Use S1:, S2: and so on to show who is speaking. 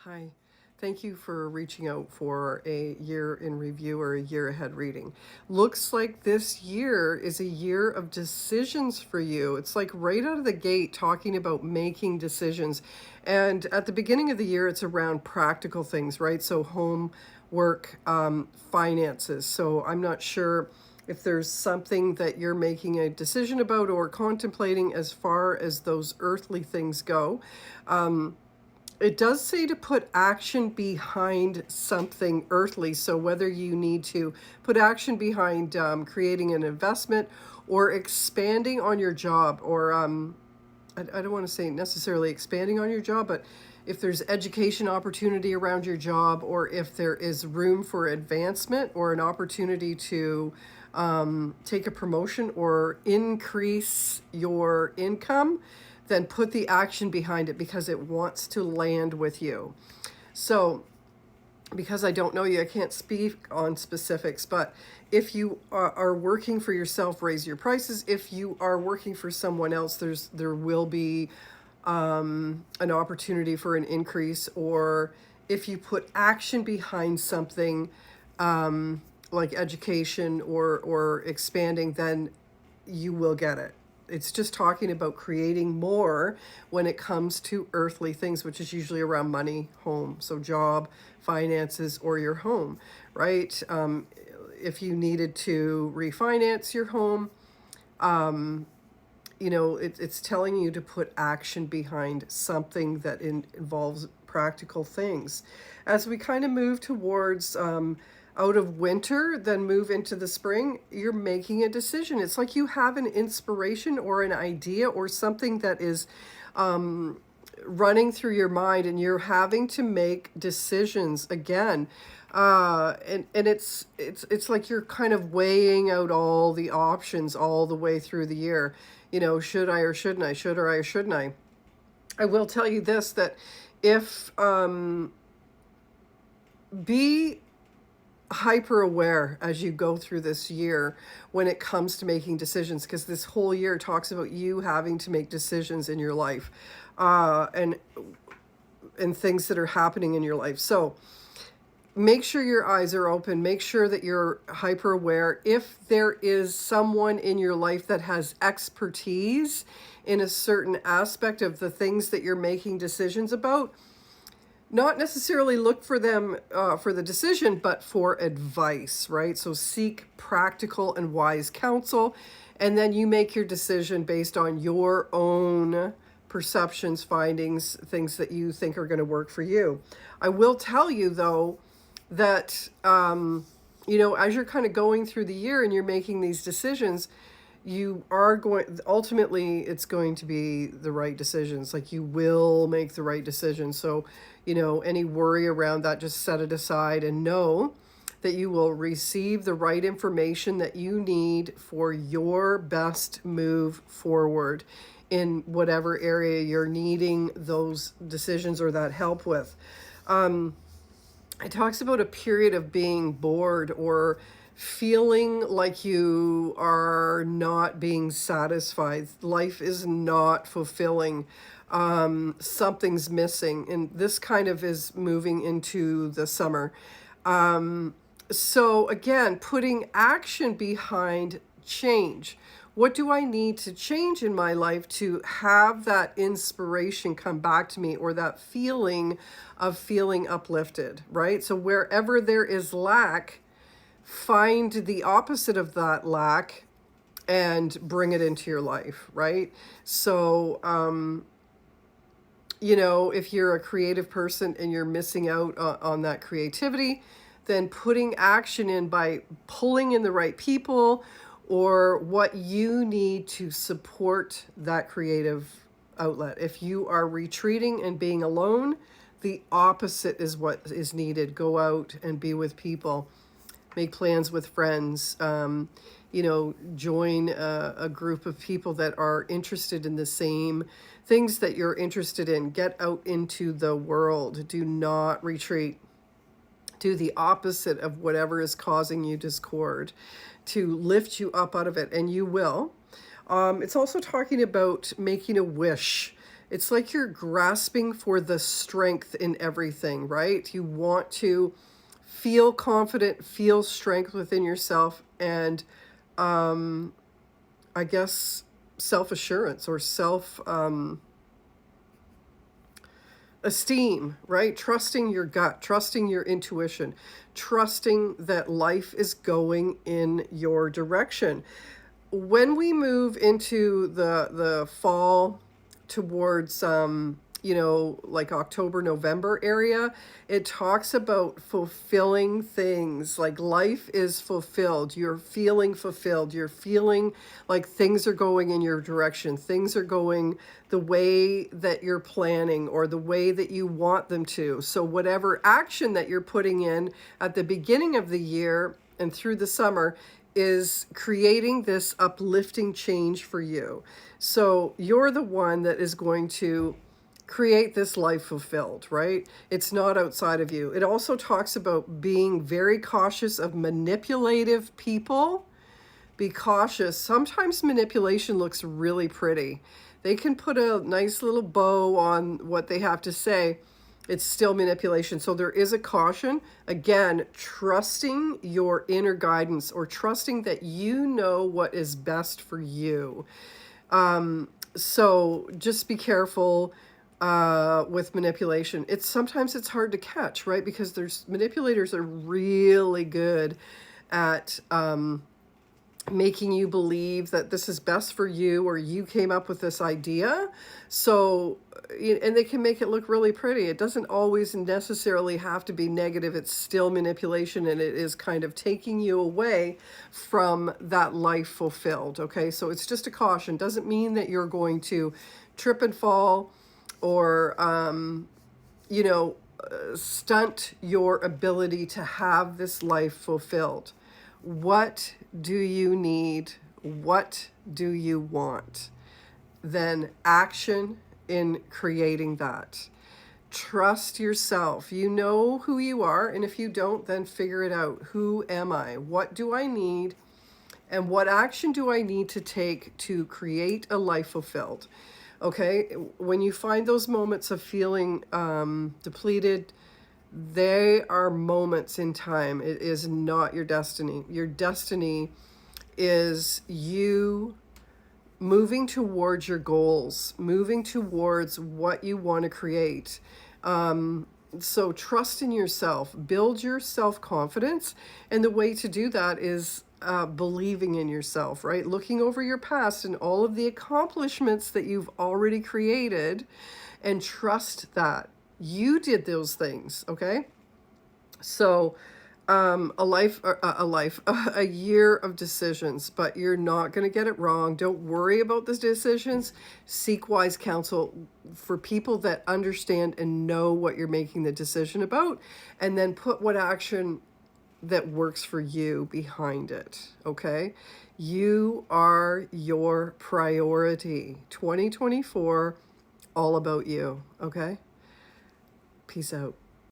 S1: Hi. Thank you for reaching out for a year in review or a year ahead reading. Looks like this year is a year of decisions for you. It's like right out of the gate talking about making decisions. And at the beginning of the year, it's around practical things, right? So, home, work, finances. So, I'm not sure if there's something that you're making a decision about or contemplating as far as those earthly things go. It does say to put action behind something earthly. So whether you need to put action behind creating an investment or expanding on your job, or I don't want to say necessarily expanding on your job, but if there's education opportunity around your job, or if there is room for advancement or an opportunity to take a promotion or increase your income, then put the action behind it because it wants to land with you. So, because I don't know you, I can't speak on specifics, but if you are working for yourself, raise your prices. If you are working for someone else, there will be an opportunity for an increase. Or if you put action behind something, like education or expanding, then you will get it. It's just talking about creating more when it comes to earthly things, which is usually around money, home. So, job, finances, or your home, right? If you needed to refinance your home, it's telling you to put action behind something that involves practical things. As we kind of move towards out of winter, then move into the spring, you're making a decision. It's like you have an inspiration or an idea or something that is running through your mind, and you're having to make decisions again. And it's like you're kind of weighing out all the options all the way through the year. Should I or shouldn't I? Should or I or shouldn't I? I will tell you this, that if be hyper aware as you go through this year when it comes to making decisions, because this whole year talks about you having to make decisions in your life, and things that are happening in your life. So make sure your eyes are open. Make sure that you're hyper aware. If there is someone in your life that has expertise in a certain aspect of the things that you're making decisions about, not necessarily look for them for the decision, but for advice, right? So seek practical and wise counsel, and then you make your decision based on your own perceptions, findings, things that you think are going to work for you. I will tell you, though, that as you're kind of going through the year and you're making these decisions, you are going, ultimately it's going to be the right decisions. Like, you will make the right decision. So any worry around that, just set it aside and know that you will receive the right information that you need for your best move forward in whatever area you're needing those decisions or that help with. It talks about a period of being bored or feeling like you are not being satisfied. Life is not fulfilling. Something's missing. And this kind of is moving into the summer. So, again, putting action behind change. What do I need to change in my life to have that inspiration come back to me, or that feeling of feeling uplifted, right? So, wherever there is lack, find the opposite of that lack and bring it into your life, right? So, if you're a creative person and you're missing out on that creativity, then putting action in by pulling in the right people or what you need to support that creative outlet. If you are retreating and being alone, the opposite is what is needed. Go out and be with people, make plans with friends, join a group of people that are interested in the same things that you're interested in. Get out into the world. Do not retreat. Do the opposite of whatever is causing you discord, to lift you up out of it, and you will. It's also talking about making a wish. It's like you're grasping for the strength in everything, right? You want to feel confident, feel strength within yourself, and I guess self assurance or self esteem, right? Trusting your gut, trusting your intuition, trusting that life is going in your direction. When we move into the fall towards like October, November area, it talks about fulfilling things. Like life is fulfilled. You're feeling fulfilled. You're feeling like things are going in your direction. Things are going the way that you're planning or the way that you want them to. So whatever action that you're putting in at the beginning of the year and through the summer is creating this uplifting change for you. So you're the one that is going to create this life fulfilled, right? It's not outside of you. It also talks about being very cautious of manipulative people. Be cautious. Sometimes manipulation looks really pretty. They can put a nice little bow on what they have to say. It's still manipulation. So there is a caution. Again, trusting your inner guidance or trusting that you know what is best for you. So just be careful with manipulation. Sometimes it's hard to catch, right? Because there's manipulators are really good at making you believe that this is best for you or you came up with this idea. So, and they can make it look really pretty. It doesn't always necessarily have to be negative. It's still manipulation and it is kind of taking you away from that life fulfilled. Okay. So it's just a caution. Doesn't mean that you're going to trip and fall or, stunt your ability to have this life fulfilled. What do you need? What do you want? Then action in creating that. Trust yourself. You know who you are, and if you don't, then figure it out. Who am I? What do I need? And what action do I need to take to create a life fulfilled? Okay, when you find those moments of feeling depleted, they are moments in time. It is not your destiny. Your destiny is you moving towards your goals, moving towards what you want to create. So trust in yourself, build your self-confidence. And the way to do that is believing in yourself, right? Looking over your past and all of the accomplishments that you've already created and trust that you did those things. Okay. So, a year of decisions, but you're not going to get it wrong. Don't worry about the decisions. Seek wise counsel for people that understand and know what you're making the decision about, and then put what action that works for you behind it. Okay. You are your priority. 2024, all about you. Okay. Peace out.